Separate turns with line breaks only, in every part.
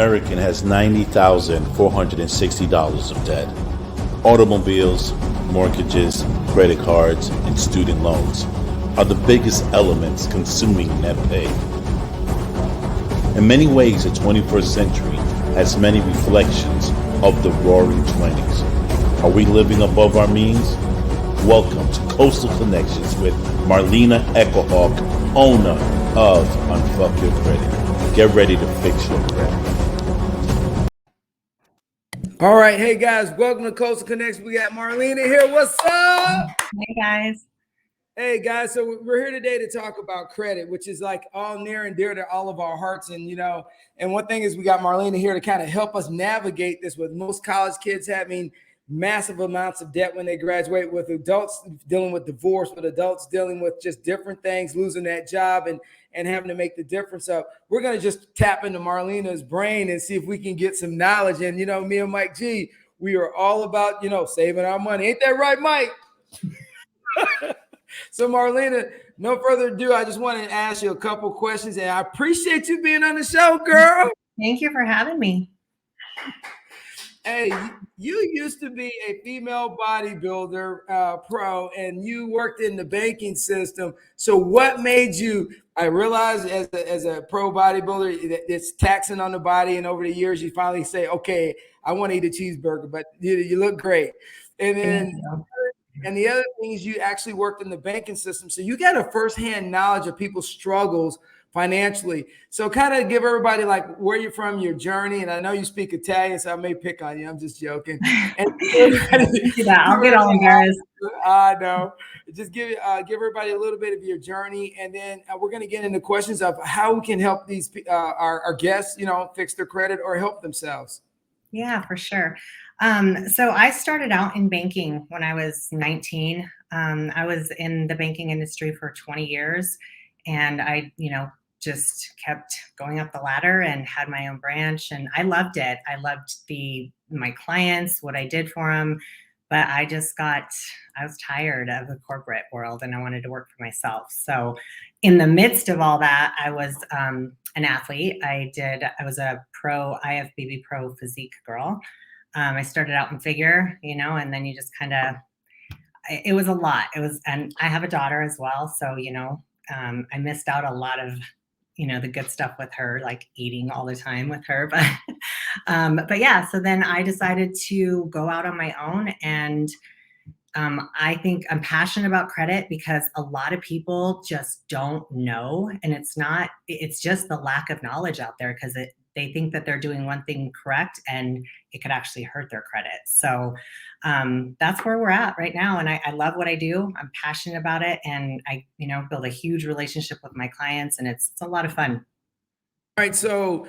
American has $90,460 of debt. Automobiles, mortgages, credit cards, and student loans are the biggest elements consuming net pay. In many ways, the 21st century has many reflections of the roaring 20s. Are we living above our means? Welcome to Coastal Connections with Marilena Echohawk, owner of Unfuck Your Credit. Get ready to fix your credit.
All right, hey guys, welcome to Coastal Connections. We got Marilena here. What's up?
Hey guys.
Hey guys, so we're here today to talk about credit, which is like all near and dear to all of our hearts. And and one thing is we got Marilena here to kind of help us navigate this, with most college kids having massive amounts of debt when they graduate, with adults dealing with divorce, with adults dealing with just different things, losing that job and having to make the difference up. We're going to just tap into Marilena's brain and see if we can get some knowledge. And, me and Mike G, we are all about, saving our money. Ain't that right, Mike? So Marilena, no further ado, I just wanted to ask you a couple questions, and I appreciate you being on the show, girl.
Thank you for having me.
Hey, you used to be a female bodybuilder pro, and you worked in the banking system. So what made you, I realize as a pro bodybuilder, it's taxing on the body, and over the years, you finally say, okay, I want to eat a cheeseburger, but you look great. And then, and the other thing is you actually worked in the banking system. So you got a firsthand knowledge of people's struggles financially. So kind of give everybody like where you're from, your journey. And I know you speak Italian, so I may pick on you. I'm just joking. And
I'll get all embarrassed.
I know. Just give everybody a little bit of your journey, and then we're going to get into questions of how we can help these our guests, fix their credit or help themselves.
Yeah, for sure. So I started out in banking when I was 19. I was in the banking industry for 20 years, and I, just kept going up the ladder and had my own branch, and I loved it. I loved my clients, what I did for them, but I was tired of the corporate world and I wanted to work for myself. So in the midst of all that, I was an athlete. I was a IFBB pro physique girl. I started out in figure, and then you just it was a lot. And I have a daughter as well. So, I missed out a lot of, the good stuff with her, like eating all the time with her. But yeah, so then I decided to go out on my own. And I think I'm passionate about credit because a lot of people just don't know. And it's just the lack of knowledge out there, because they think that they're doing one thing correct and it could actually hurt their credit. So that's where we're at right now. And I love what I do. I'm passionate about it. And I, build a huge relationship with my clients, and it's a lot of fun.
All right. So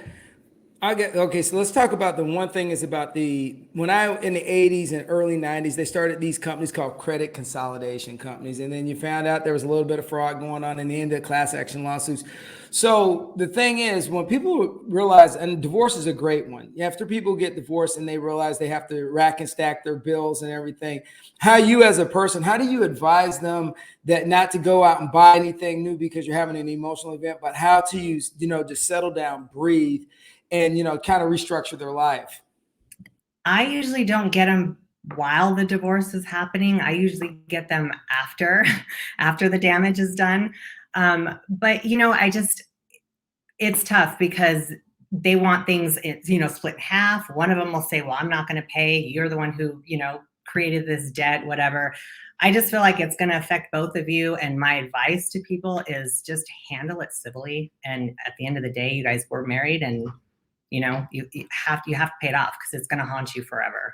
so let's talk about the one thing is about when I, in the 80s and early 90s, they started these companies called credit consolidation companies. And then you found out there was a little bit of fraud going on, and the end of class action lawsuits. So the thing is, when people realize, and divorce is a great one, after people get divorced and they realize they have to rack and stack their bills and everything, how you as a person, how do you advise them that not to go out and buy anything new because you're having an emotional event, but how to use, just settle down, breathe, and, kind of restructure their life?
I usually don't get them while the divorce is happening. I usually get them after the damage is done. But, it's tough because they want things, split in half. One of them will say, well, I'm not going to pay. You're the one who, created this debt, whatever. I just feel like it's going to affect both of you. And my advice to people is just handle it civilly. And at the end of the day, you guys were married, and you have to pay it off, because it's going to haunt you forever.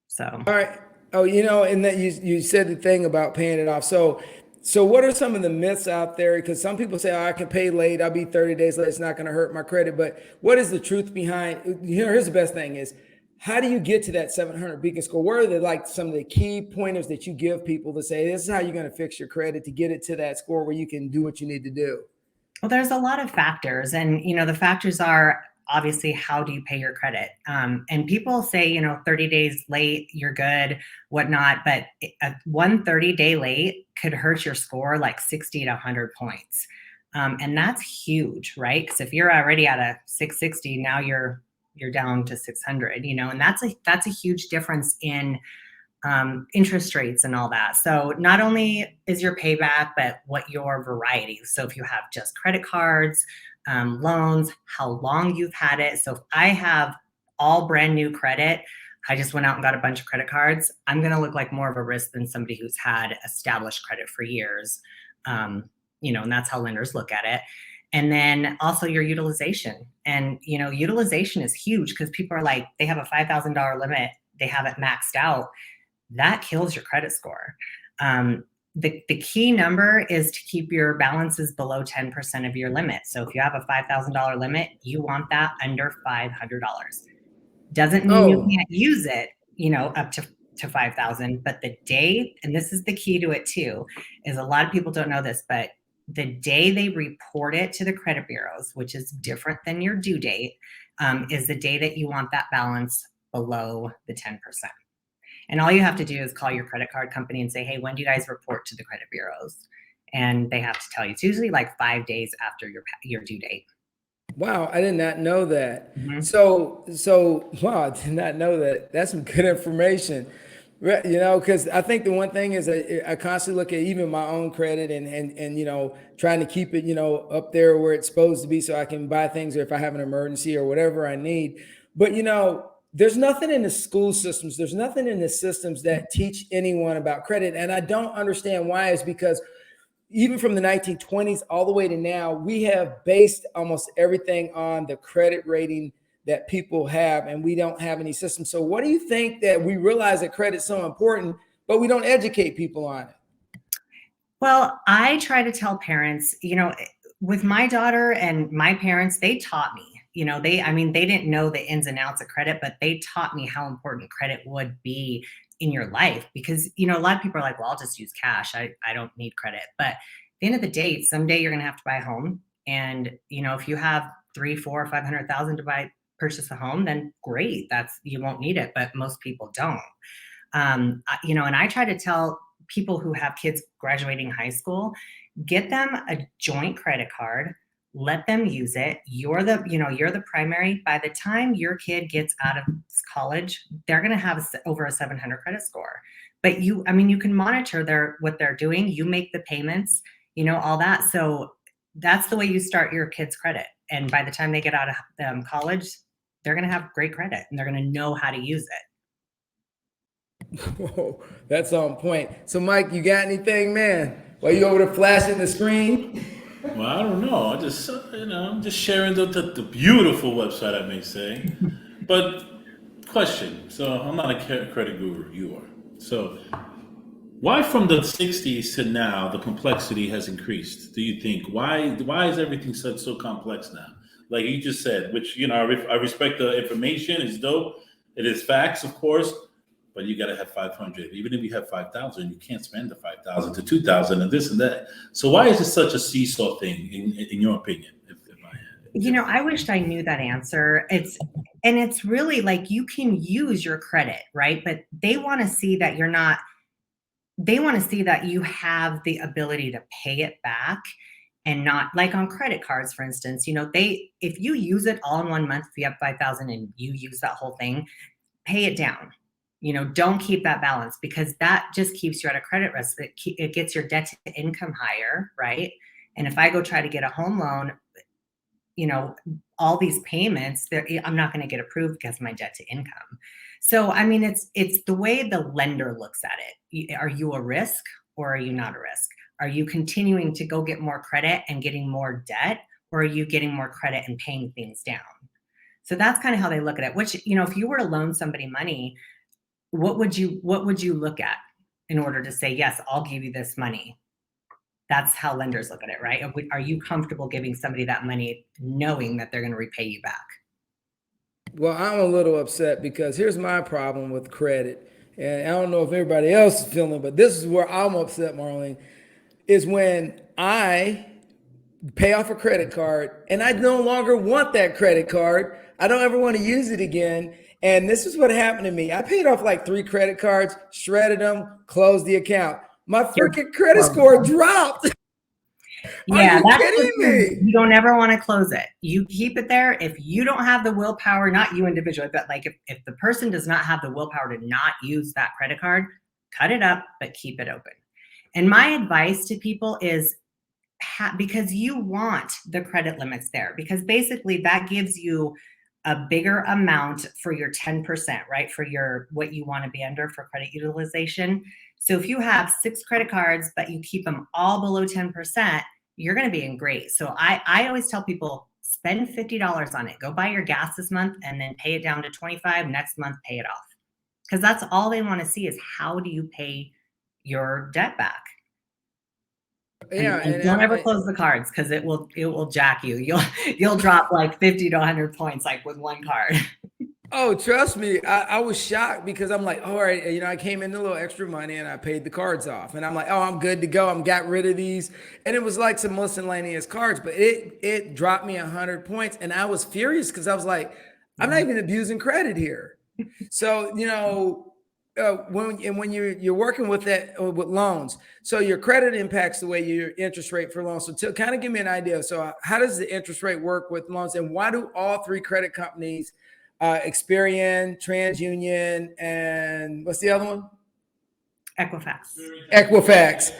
So.
All right. Oh, and that you said the thing about paying it off. So what are some of the myths out there? Because some people say, I can pay late. I'll be 30 days late. It's not going to hurt my credit. But what is the truth behind, here's the best thing is, how do you get to that 700 beacon score? What are some of the key pointers that you give people to say, this is how you're going to fix your credit to get it to that score where you can do what you need to do?
Well, there's a lot of factors, and, the factors are, obviously, how do you pay your credit? And people say, 30 days late, you're good, whatnot. But one 30-day late could hurt your score like 60 to 100 points. And that's huge, right? Because if you're already at a 660, now you're you're down to 600, and that's a huge difference in interest rates and all that. So not only is your payback, but what your variety. So if you have just credit cards, loans, how long you've had it. So if I have all brand new credit, I just went out and got a bunch of credit cards, I'm going to look like more of a risk than somebody who's had established credit for years. And that's how lenders look at it. And then also your utilization. And, utilization is huge because people are like, they have a $5,000 limit, they have it maxed out. That kills your credit score. The key number is to keep your balances below 10% of your limit. So if you have a $5,000 limit, you want that under $500. Doesn't mean you can't use it, up to 5,000, but the day, and this is the key to it too, is a lot of people don't know this, but the day they report it to the credit bureaus, which is different than your due date, is the day that you want that balance below the 10%. And all you have to do is call your credit card company and say, hey, when do you guys report to the credit bureaus? And they have to tell you. It's usually like 5 days after your due date.
Wow, I did not know that.
Mm-hmm.
So wow, I did not know that. That's some good information. Because I think the one thing is I constantly look at even my own credit and trying to keep it, up there where it's supposed to be so I can buy things or if I have an emergency or whatever I need. But, there's nothing in the school systems. There's nothing in the systems that teach anyone about credit. And I don't understand why. It's because even from the 1920s all the way to now, we have based almost everything on the credit rating that people have, and we don't have any system. So what do you think that we realize that credit's so important, but we don't educate people on it?
Well, I try to tell parents, with my daughter and my parents, they taught me, they didn't know the ins and outs of credit, but they taught me how important credit would be in your life because, a lot of people are like, well, I'll just use cash. I don't need credit. But at the end of the day, someday you're going to have to buy a home. And, if you have 300, 400, 500,000 to purchase a home, then great. You won't need it, but most people don't. And I try to tell people who have kids graduating high school, get them a joint credit card, let them use it. You're the primary. By the time your kid gets out of college, they're going to have over a 700 credit score. But you can monitor what they're doing. You make the payments, all that. So that's the way you start your kids' credit. And by the time they get out of college, they're going to have great credit and they're going to know how to use it.
Whoa, that's on point. So Mike, you got anything, man? While you over there flashing the screen?
Well, I don't know. I just, I'm just sharing the beautiful website, I may say. But question. So I'm not a credit guru. You are. So why from the 60s to now, the complexity has increased? Do you think? Why is everything so complex now? Like you just said, which, I respect the information. It's dope. It is facts, of course. But you got to have 500. Even if you have 5,000, you can't spend the 5,000 to 2,000 and this and that. So why is it such a seesaw thing, in your opinion?
I wished I knew that answer. It's really like you can use your credit, right? But they want to see that they want to see that you have the ability to pay it back and not like on credit cards, for instance, if you use it all in 1 month, if you have 5,000 and you use that whole thing, pay it down. Don't keep that balance because that just keeps you at a credit risk. It gets your debt to income higher, right? And if I go try to get a home loan, all these payments, I'm not going to get approved because of my debt to income. So, it's the way the lender looks at it. Are you a risk or are you not a risk? Are you continuing to go get more credit and getting more debt, or are you getting more credit and paying things down? So that's kind of how they look at it, which, if you were to loan somebody money, what would you look at in order to say, yes, I'll give you this money? That's how lenders look at it, right? Are you comfortable giving somebody that money knowing that they're going to repay you back?
Well, I'm a little upset because here's my problem with credit. And I don't know if everybody else is feeling, but this is where I'm upset, Marlene, is when I pay off a credit card and I no longer want that credit card. I don't ever want to use it again. And this is what happened to me. I paid off like 3 credit cards, shredded them, closed the account. My freaking credit score dropped. Are
Yeah,
you
that's the
kidding
thing.
me?
You don't ever want to close it. You keep it there. If you don't have the willpower, not you individually, but like if the person does not have the willpower to not use that credit card, cut it up, but keep it open. And my advice to people is because you want the credit limits there, because basically that gives you a bigger amount for your 10%, right? For your what you want to be under for credit utilization. So if you have 6 credit cards, but you keep them all below 10%, you're going to be in great. So I always tell people spend $50 on it. Go buy your gas this month and then pay it down to 25. Next month, pay it off. Because that's all they want to see is how do you pay your debt back?
Yeah,
And don't ever close the cards because it will jack you. You'll drop like 50 to 100 points like with one card.
oh, trust me, I was shocked because I'm like, all right, I came in a little extra money and I paid the cards off, and I'm like, oh, I'm good to go. I'm got rid of these, and it was like some miscellaneous cards, but it dropped me 100 points, and I was furious because I was like, I'm not even abusing credit here. So when you're working with that with loans, so your credit impacts the way your interest rate for loans. So to kind of give me an idea, so how does the interest rate work with loans, and why do all 3 credit companies, Experian, TransUnion, and what's the other one?
Equifax.
Equifax.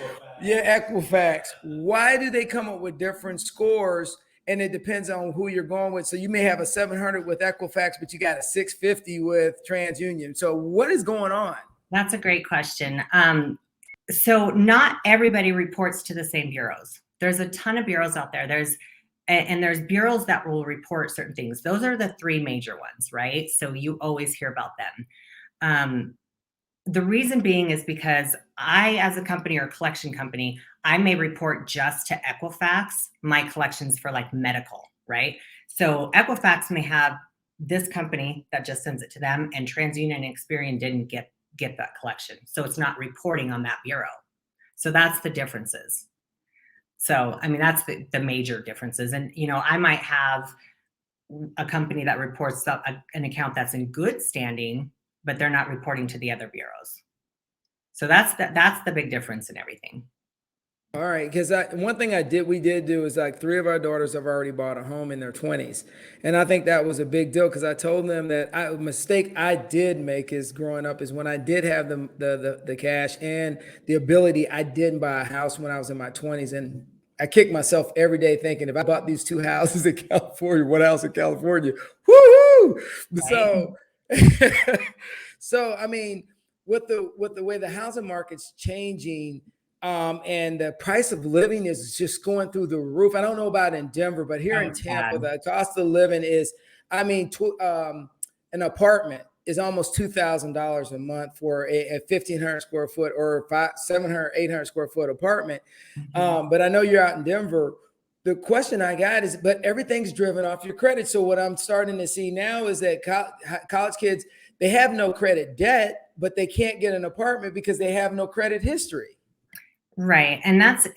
Yeah, Equifax. Why do they come up with different scores? And it depends on who you're going with. So you may have a 700 with Equifax, but you got a 650 with TransUnion. So what is going on?
That's a great question. So not everybody reports to the same bureaus. There's a ton of bureaus out there. There's bureaus that will report certain things. Those are the 3 major ones, right? So you always hear about them. The reason being is because I, as a company or collection company, I may report just to Equifax my collections for like medical, right? So Equifax may have this company that just sends it to them, and TransUnion and Experian didn't get that collection. So it's not reporting on that bureau. So that's the differences. So, I mean, that's the major differences. And, I might have a company that reports an account that's in good standing, but they're not reporting to the other bureaus. So that's the big difference in everything.
All right, because one thing we did do is like 3 of our daughters have already bought a home in their 20s, and I think that was a big deal because I told them that a mistake I did make is growing up is when I did have the cash and the ability, I didn't buy a house when I was in my 20s, and I kick myself every day thinking if I bought these 2 houses in California, what else in California? Woohoo!
Right?
So I mean, with the way the housing market's changing. And the price of living is just going through the roof. I don't know about in Denver, but here in Tampa, the cost of living is, an apartment is almost $2,000 a month for a 1,500 square foot or 700, 800 square foot apartment. But I know you're out in Denver. The question I got is, but everything's driven off your credit. So what I'm starting to see now is that college kids, they have no credit debt, but they can't get an apartment because they have no credit history.
Right. And that's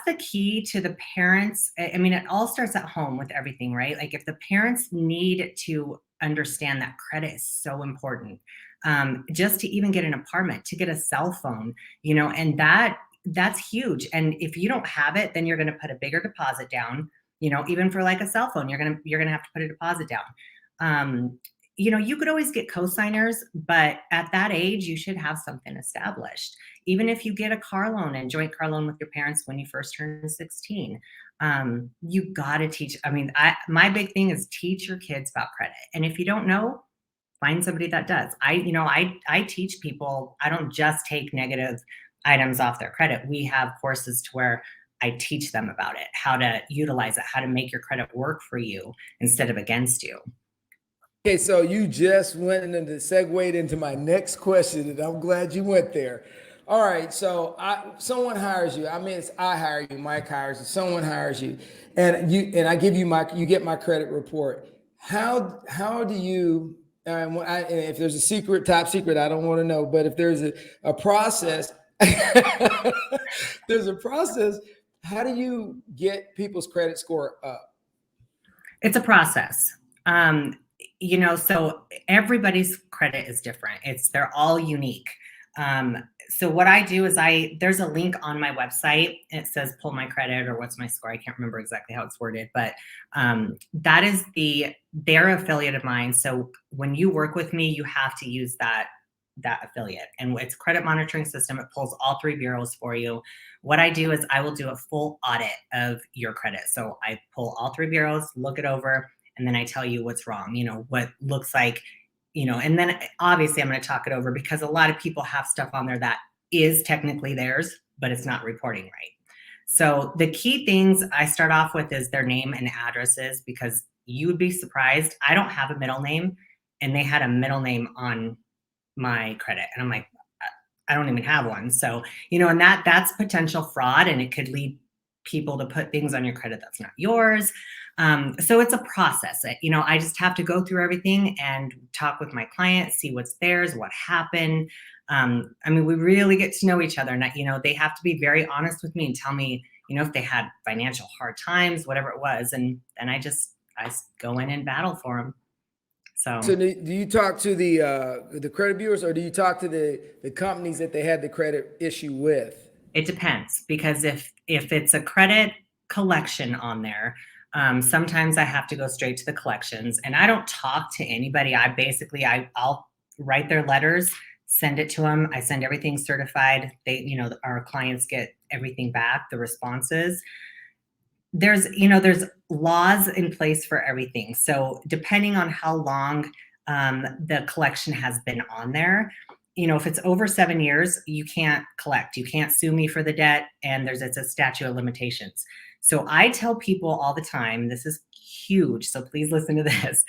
the key to the parents. I mean, it all starts at home with everything, right? Like if the parents need to understand that credit is so important, just to even get an apartment, to get a cell phone, and that's huge. And if you don't have it, then you're going to put a bigger deposit down, even for like a cell phone, you're going to have to put a deposit down. You could always get co-signers, but at that age, you should have something established. Even if you get a car loan and joint car loan with your parents when you first turn 16, you got to teach. I mean, my big thing is teach your kids about credit. And if you don't know, find somebody that does. I teach people, I don't just take negative items off their credit. We have courses to where I teach them about it, how to utilize it, how to make your credit work for you instead of against you.
Okay, so you just went into segued into my next question, and I'm glad you went there. All right, so someone hires you. I mean, it's I hire you, Mike hires you, someone hires you, and I give you you get my credit report. How do you? And if there's a top secret, I don't want to know. But if there's a process, there's a process. How do you get people's credit score up?
It's a process. So everybody's credit is different. They're all unique. So what I do is there's a link on my website and it says pull my credit or what's my score. I can't remember exactly how it's worded, but that is their affiliate of mine. So when you work with me, you have to use that affiliate, and it's a credit monitoring system. It pulls all 3 bureaus for you. What I do is I will do a full audit of your credit. So I pull all 3 bureaus, look it over, and then I tell you what's wrong, what looks like, and then obviously I'm going to talk it over because a lot of people have stuff on there that is technically theirs, but it's not reporting right. So the key things I start off with is their name and addresses, because you would be surprised. I don't have a middle name, and they had a middle name on my credit. And I'm like, I don't even have one. So, and that's potential fraud, and it could lead people to put things on your credit that's not yours. So it's a process. I just have to go through everything and talk with my client, see what's theirs, what happened. We really get to know each other. And, they have to be very honest with me and tell me, if they had financial hard times, whatever it was. And then I go in and battle for them. So
do you talk to the credit bureaus, or do you talk to the companies that they had the credit issue with?
It depends, because if it's a credit collection on there, sometimes I have to go straight to the collections, and I don't talk to anybody. I'll write their letters, send it to them. I send everything certified. Our clients get everything back, the responses. There's laws in place for everything. So depending on how long the collection has been on there, if it's over 7 years, you can't collect. You can't sue me for the debt, and it's a statute of limitations. So I tell people all the time, this is huge, so please listen to this: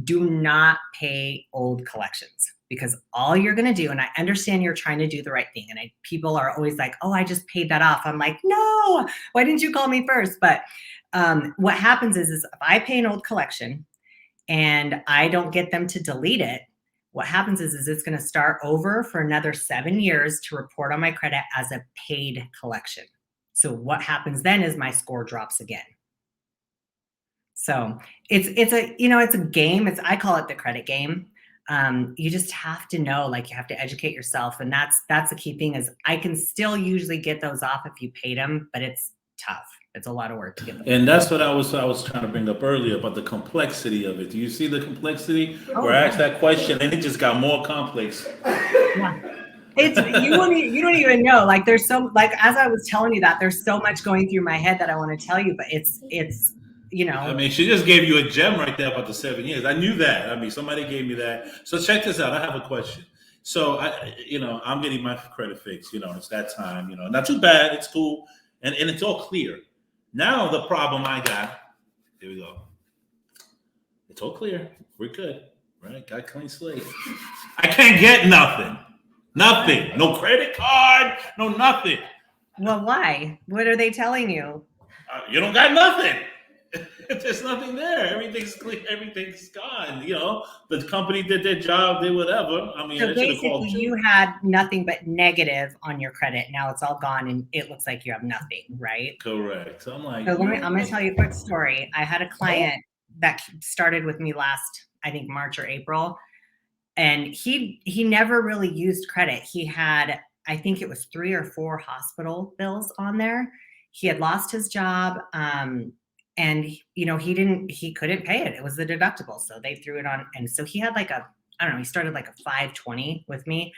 do not pay old collections, because all you're going to do, and I understand you're trying to do the right thing, and people are always like, oh, I just paid that off. I'm like, no, why didn't you call me first? But what happens is if I pay an old collection and I don't get them to delete it, what happens is it's going to start over for another 7 years to report on my credit as a paid collection. So what happens then is my score drops again. So it's a game. I call it the credit game. You just have to know, you have to educate yourself. And that's the key thing, is I can still usually get those off if you paid them, but it's tough. It's a lot of work to get them.
And that's what I was trying to bring up earlier about the complexity of it. Do you see the complexity? Where I asked that question and it just got more complex.
Yeah. You don't even know. There's so, as I was telling you that, there's so much going through my head that I want to tell you, but it's
she just gave you a gem right there about the 7 years. I knew that. Somebody gave me that. So check this out. I have a question. So I'm getting my credit fixed. It's that time. Not too bad. It's cool, and it's all clear. Now the problem I got. Here we go. It's all clear. We're good, right? Got clean slate. I can't get nothing. Nothing. No credit card. No nothing.
Well, why? What are they telling you?
You don't got nothing. There's nothing there. Everything's clear. Everything's gone. The company did their job, did whatever.
So basically, you had nothing but negative on your credit. Now it's all gone, and it looks like you have nothing, right?
Correct. So I'm like,
I'm going to tell you a quick story. I had a client that started with me last, I think, March or April, and he never really used credit. He had, I think it was 3 or 4 hospital bills on there. He had lost his job. And he couldn't pay it. It was the deductible. So they threw it on. And so he had he started a 520 with me,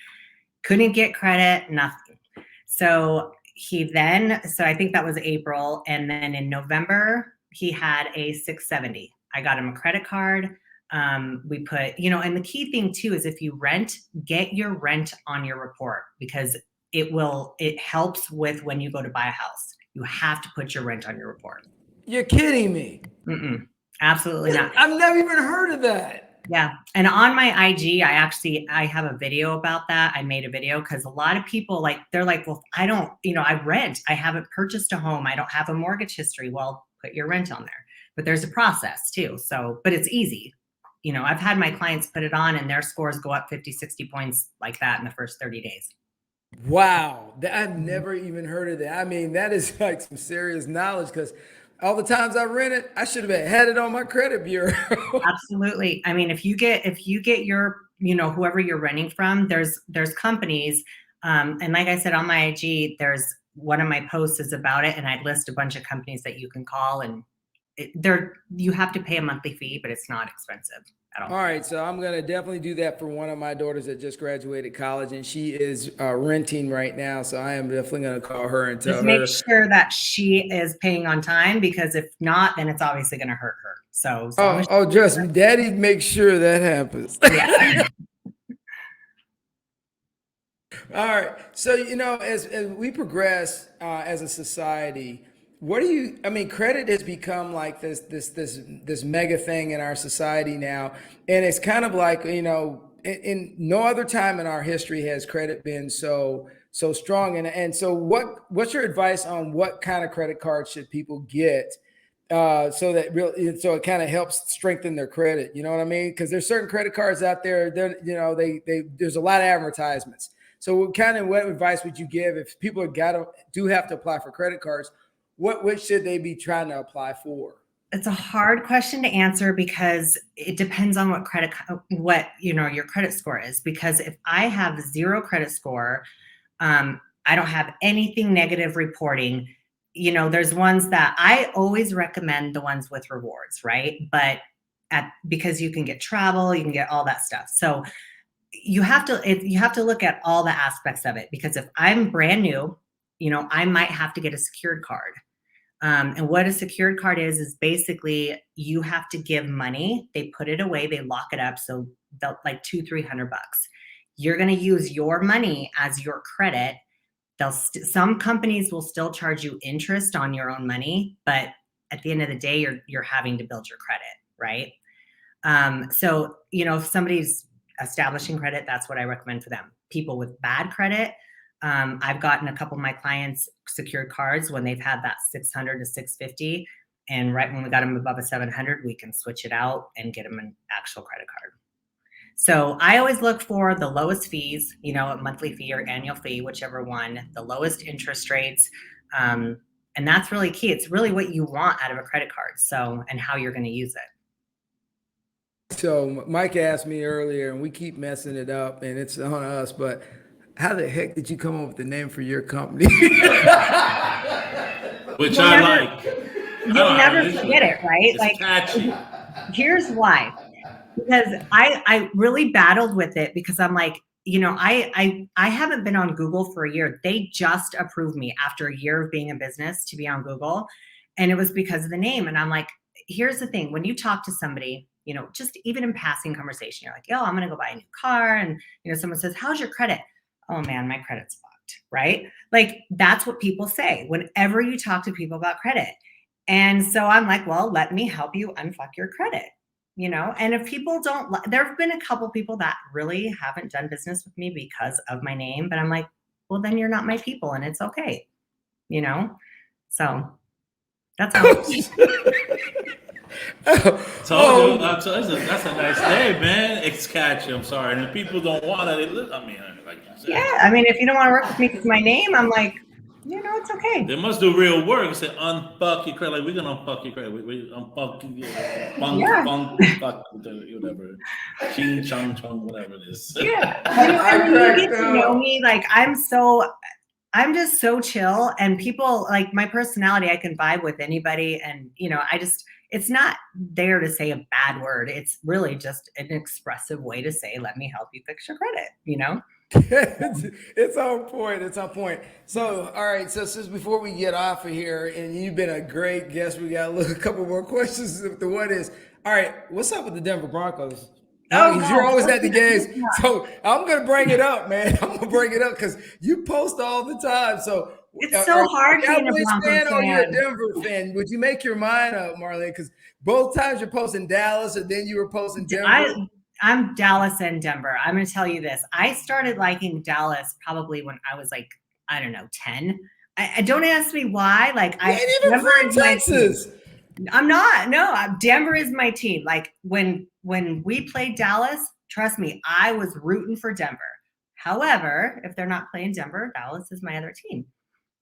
couldn't get credit, nothing. So I think that was April. And then in November, he had a 670. I got him a credit card. We put, and the key thing too, is if you rent, get your rent on your report, because it helps with when you go to buy a house. You have to put your rent on your report.
You're kidding me.
Absolutely not.
I've never even heard of that.
Yeah. And on my IG, I have a video about that. I made a video because a lot of people they're like, well, I don't, I rent. I haven't purchased a home. I don't have a mortgage history. Well, put your rent on there. But there's a process too. So, but it's easy. I've had my clients put it on and their scores go up 50, 60 points like that in the first 30 days.
Wow. I've never even heard of that. That is some serious knowledge, because all the times I rented, I should have had it on my credit bureau.
Absolutely. If you get your, whoever you're renting from, there's companies. And like I said, on my IG, there's one of my posts is about it, and I list a bunch of companies that you can call, and you have to pay a monthly fee, but it's not expensive at all.
All right, so I'm gonna definitely do that for one of my daughters that just graduated college, and she is renting right now. So I am definitely gonna call her and tell
Just make
her.
sure that she is paying on time, because if not, then it's obviously going to hurt her. So as long as
Trust me, Daddy makes sure that happens.
yeah.
All right. So, as we progress as a society, what do you, I mean, credit has become like this mega thing in our society now. And it's kind of like, in no other time in our history has credit been so strong. And so what's your advice on what kind of credit card should people get? So it kind of helps strengthen their credit. You know what I mean? Because there's certain credit cards out there. There's a lot of advertisements. So what advice would you give if people do have to apply for credit cards? What should they be trying to apply for?
It's a hard question to answer because it depends on what your credit score is. Because if I have 0 credit score, I don't have anything negative reporting. There's ones that I always recommend, the ones with rewards, right? But because you can get travel, you can get all that stuff. So you have to look at all the aspects of it, because if I'm brand new, I might have to get a secured card. And what a secured card is basically you have to give money. They put it away, they lock it up. So they'll like $200-300. You're going to use your money as your credit. Some companies will still charge you interest on your own money, but at the end of the day, you're having to build your credit, right? So if somebody's establishing credit, that's what I recommend for them. People with bad credit, I've gotten a couple of my clients secured cards when they've had that 600 to 650, and right when we got them above a 700, we can switch it out and get them an actual credit card. So I always look for the lowest fees, a monthly fee or annual fee, whichever one, the lowest interest rates. And that's really key. It's really what you want out of a credit card. So, and how you're going to use it.
So Mike asked me earlier, and we keep messing it up, and it's on us, but how the heck did you come up with the name for your company?
Which I like.
You'll never forget it, right?
It's catchy.
Here's why. Because I really battled with it, because I'm like, I haven't been on Google for a year. They just approved me after a year of being in business to be on Google. And it was because of the name. And I'm like, here's the thing. When you talk to somebody, just even in passing conversation, you're like, yo, I'm going to go buy a new car. And, someone says, how's your credit? Oh man, my credit's fucked, right? Like that's what people say whenever you talk to people about credit. And so I'm like, well, let me help you unfuck your credit. And if people don't, there have been a couple people that really haven't done business with me because of my name, but I'm like, well, then you're not my people, and it's okay. So that's how.
That's a nice name, man. It's catchy. I'm sorry. And if people don't want it, like you said.
Yeah. I mean, if you don't want to work with me with my name, I'm like, it's okay.
They must do real work. Say unfuck your credit. Like we're gonna unfuck your credit. We unfuck you. Fuck, whatever. Ching chong chong, whatever it is.
Yeah. And when you get to know me, like I'm just so chill, and people like my personality, I can vibe with anybody. And, it's not there to say a bad word. It's really just an expressive way to say, let me help you fix your credit,
It's on point. It's on point. So, all right. So since before we get off of here, and you've been a great guest, we got a couple more questions. The one is, all right, what's up with the Denver Broncos? You're always at the games. So I'm going to bring it up, man. I'm going to bring it up because you post all the time. So
it's so hard being a Broncos fan.
Or you're a Denver fan? Would you make your mind up, Marlene? Because both times you're posting Dallas, and then you were posting Denver.
I'm Dallas and Denver. I'm going to tell you this. I started liking Dallas probably when I was like, I don't know, 10. I don't ask me why. Like
Denver in Texas.
I'm not. No, Denver is my team. Like when we played Dallas, trust me, I was rooting for Denver. However, if they're not playing Denver, Dallas is my other team.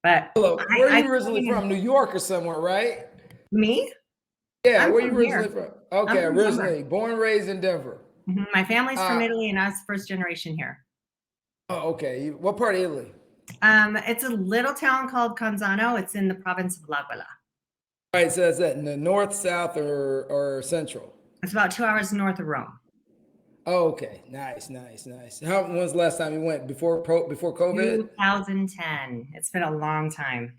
But
where are you originally from? New York or somewhere, right?
Me?
Yeah, where are you originally from? Okay, originally born and raised in Denver.
Mm-hmm. My family's from Italy, and I was first generation here.
Oh, okay. What part of Italy?
It's a little town called Canzano. It's in the province of L'Aquila.
All right, so is that in the north, south, or central?
It's about 2 hours north of Rome.
Oh, okay, nice. When was the last time you went? Before COVID?
2010. It's been a long time.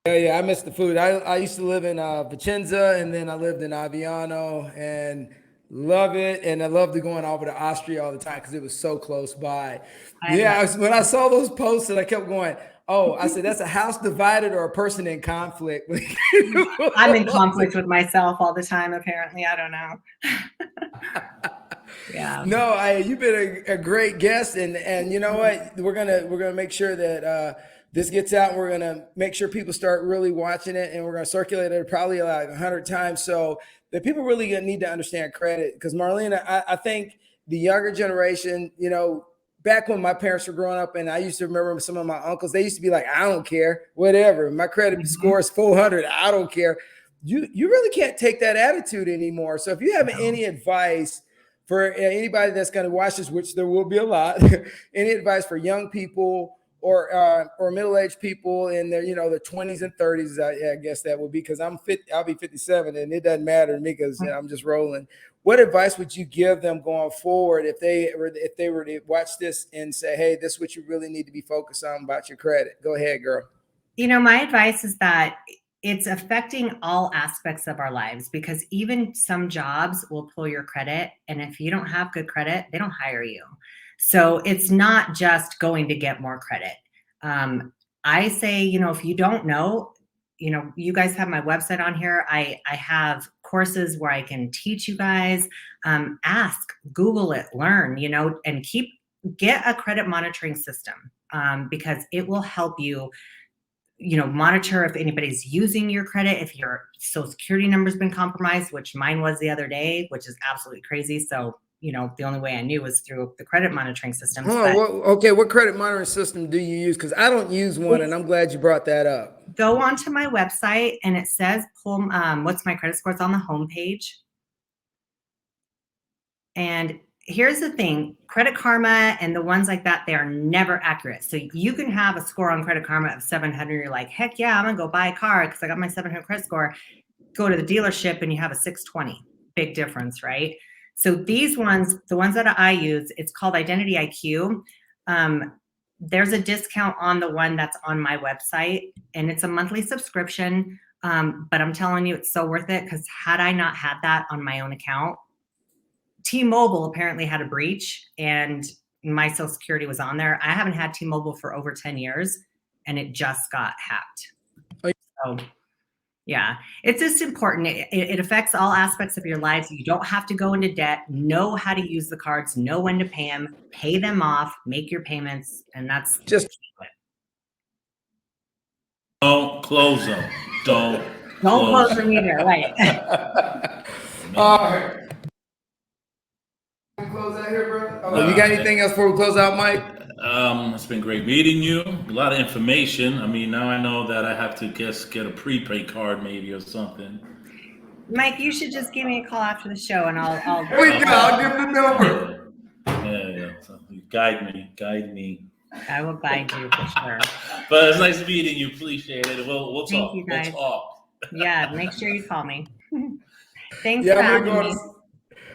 Yeah, I miss the food. I used to live in Vicenza, and then I lived in Aviano, and love it. And I loved going over to Austria all the time because it was so close by. When I saw those posts, and I kept going, oh, I said, that's a house divided or a person in conflict.
I'm in conflict with myself all the time, apparently. I don't know. Yeah.
No, you've been a great guest, and you know what? We're gonna make sure that this gets out. We're gonna make sure people start really watching it, and we're gonna circulate it probably like 100 times, so that people really need to understand credit. Because Marilena, I think the younger generation, back when my parents were growing up, and I used to remember some of my uncles, they used to be like, I don't care, whatever. My credit score is 400. I don't care. You really can't take that attitude anymore. So if you have any advice for anybody that's going to watch this, which there will be a lot, any advice for young people or middle-aged people in their, their 20s and 30s, I guess that would be, because I'll be 57, and it doesn't matter to me because I'm just rolling. What advice would you give them going forward if they were to watch this and say, hey, this is what you really need to be focused on about your credit? Go ahead, girl.
My advice is that it's affecting all aspects of our lives, because even some jobs will pull your credit. And if you don't have good credit, they don't hire you. So it's not just going to get more credit. I say, if you don't know, you guys have my website on here. I have courses where I can teach you guys, ask, Google it, learn, and get a credit monitoring system, because it will help you monitor if anybody's using your credit, if your social security number's been compromised, which mine was the other day, which is absolutely crazy. So, the only way I knew was through the credit monitoring systems.
Okay, what credit monitoring system do you use? Because I don't use one, and I'm glad you brought that up.
Go onto my website, and it says, what's my credit score? It's on the homepage. And here's the thing, Credit Karma and the ones like that, they are never accurate. So you can have a score on Credit Karma of 700. You're like, heck yeah, I'm gonna go buy a car because I got my 700 credit score. Go to the dealership and you have a 620. Big difference, right? So these ones, the ones that I use, it's called Identity IQ. There's a discount on the one that's on my website, and it's a monthly subscription. But I'm telling you, it's so worth it, because had I not had that on my own account, T-Mobile apparently had a breach and my social security was on there. I haven't had T-Mobile for over 10 years, and it just got hacked. So yeah, it's just important. It affects all aspects of your lives. You don't have to go into debt. Know how to use the cards, know when to pay them, pay them off, make your payments. And that's
just
it.
Don't close them. Don't
close them either. Right.
All right. Close out here, bro. You got anything else before we close out, Mike?
It's been great meeting you. A lot of information. I mean, now I know that I have to get a prepaid card maybe or something.
Mike, you should just give me a call after the show, and I'll
give him the number.
Yeah. So guide me.
I will guide you for sure.
But it's nice meeting you. Appreciate it. We'll
Thank
talk.
you, guys.
We'll talk.
Yeah, make sure you call me. Thanks for having me.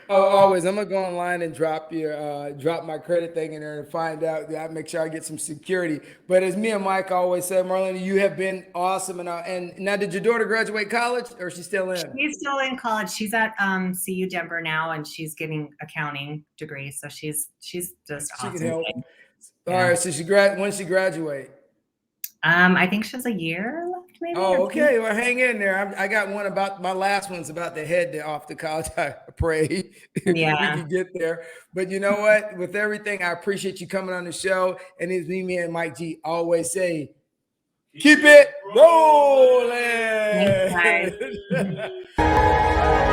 Always. I'm gonna go online and drop my credit thing in there and find out. I make sure I get some security. But as me and Mike always said, Marilena, you have been awesome. And now, did your daughter graduate college, or is she still in?
She's still in college. She's at CU Denver now, and she's getting accounting degree. So she's just awesome.
She can help. Yeah. All right. So when she graduate?
I think she has a year left, maybe.
Oh, okay. Well, hang in there. I got one about my last one's about to head off to college. I pray we can get there. But you know what? With everything, I appreciate you coming on the show. And as me and Mike G always say, keep it rolling.
Thanks, guys.